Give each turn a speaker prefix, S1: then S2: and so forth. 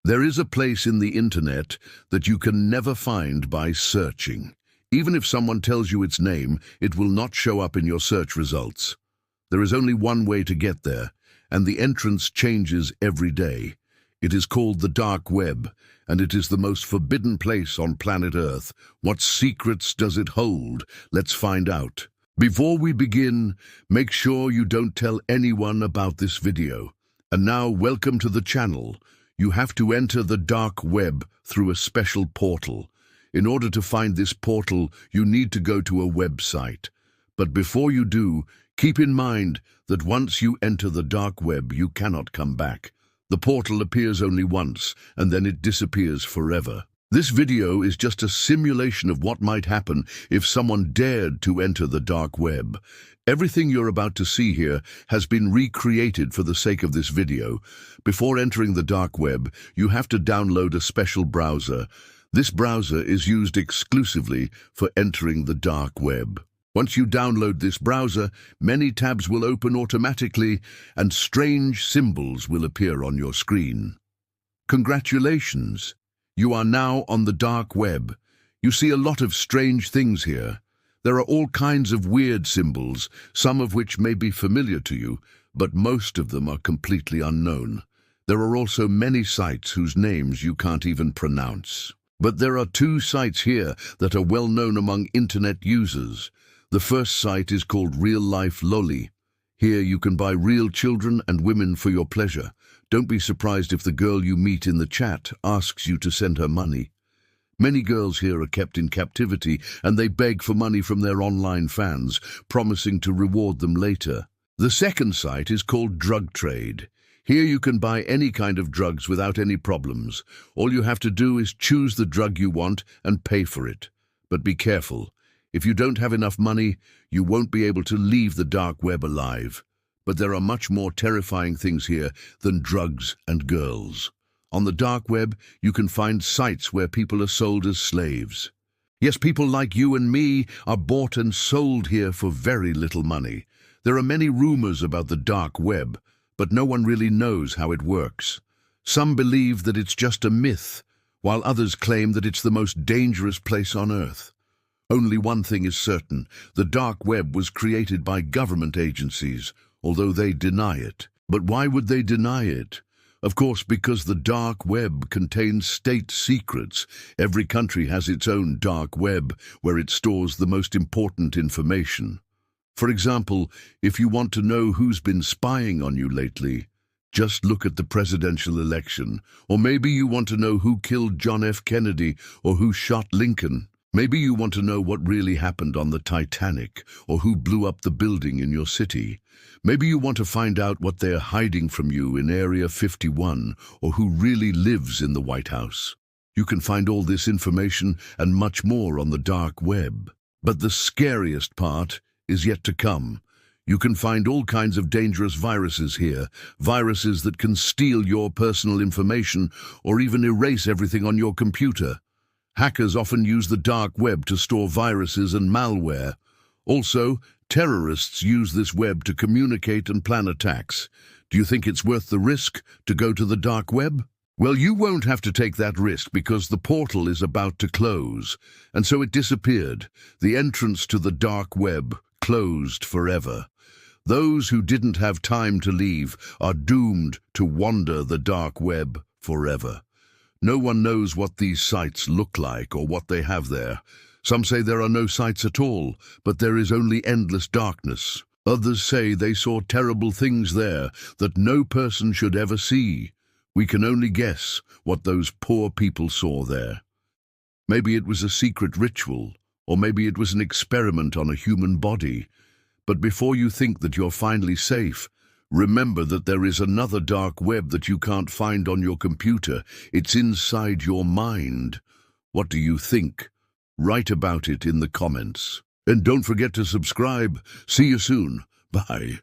S1: There is a place in the internet that you can never find by searching. Even if someone tells you its name, it will not show up in your search results. There is only one way to get there, and the entrance changes every day. It is called the dark web, and it is the most forbidden place on planet Earth. What secrets does it hold? Let's find out. Before we begin, make sure you don't tell anyone about this video. And now, welcome to the channel. You have to enter the dark web through a special portal. In order to find this portal, you need to go to a website. But before you do, keep in mind that once you enter the dark web, you cannot come back. The portal appears only once, and then it disappears forever. This video is just a simulation of what might happen if someone dared to enter the dark web. Everything you're about to see here has been recreated for the sake of this video. Before entering the dark web, you have to download a special browser. This browser is used exclusively for entering the dark web. Once you download this browser, many tabs will open automatically and strange symbols will appear on your screen. Congratulations! You are now on the dark web. You see a lot of strange things here. There are all kinds of weird symbols, some of which may be familiar to you, but most of them are completely unknown. There are also many sites whose names you can't even pronounce. But there are two sites here that are well known among internet users. The first site is called Real Life Lolly. Here you can buy real children and women for your pleasure. Don't be surprised if the girl you meet in the chat asks you to send her money. Many girls here are kept in captivity and they beg for money from their online fans, promising to reward them later. The second site is called Drug Trade. Here you can buy any kind of drugs without any problems. All you have to do is choose the drug you want and pay for it. But be careful. If you don't have enough money, you won't be able to leave the dark web alive. But there are much more terrifying things here than drugs and girls. On the dark web, you can find sites where people are sold as slaves. Yes, people like you and me are bought and sold here for very little money. There are many rumors about the dark web, but no one really knows how it works. Some believe that it's just a myth, while others claim that it's the most dangerous place on Earth. Only one thing is certain: the dark web was created by government agencies, although they deny it. But why would they deny it? Of course, because the dark web contains state secrets. Every country has its own dark web, where it stores the most important information. For example, if you want to know who's been spying on you lately, just look at the presidential election. Or maybe you want to know who killed John F. Kennedy or who shot Lincoln. Maybe you want to know what really happened on the Titanic, or who blew up the building in your city. Maybe you want to find out what they're hiding from you in Area 51, or who really lives in the White House. You can find all this information and much more on the dark web. But the scariest part is yet to come. You can find all kinds of dangerous viruses here, viruses that can steal your personal information or even erase everything on your computer. Hackers often use the dark web to store viruses and malware. Also, terrorists use this web to communicate and plan attacks. Do you think it's worth the risk to go to the dark web? Well, you won't have to take that risk because the portal is about to close, and so it disappeared. The entrance to the dark web closed forever. Those who didn't have time to leave are doomed to wander the dark web forever. No one knows what these sites look like or what they have there. Some say there are no sites at all, but there is only endless darkness. Others say they saw terrible things there that no person should ever see. We can only guess what those poor people saw there. Maybe it was a secret ritual, or maybe it was an experiment on a human body. But before you think that you're finally safe, remember that there is another dark web that you can't find on your computer. It's inside your mind. What do you think? Write about it in the comments. And don't forget to subscribe. See you soon. Bye.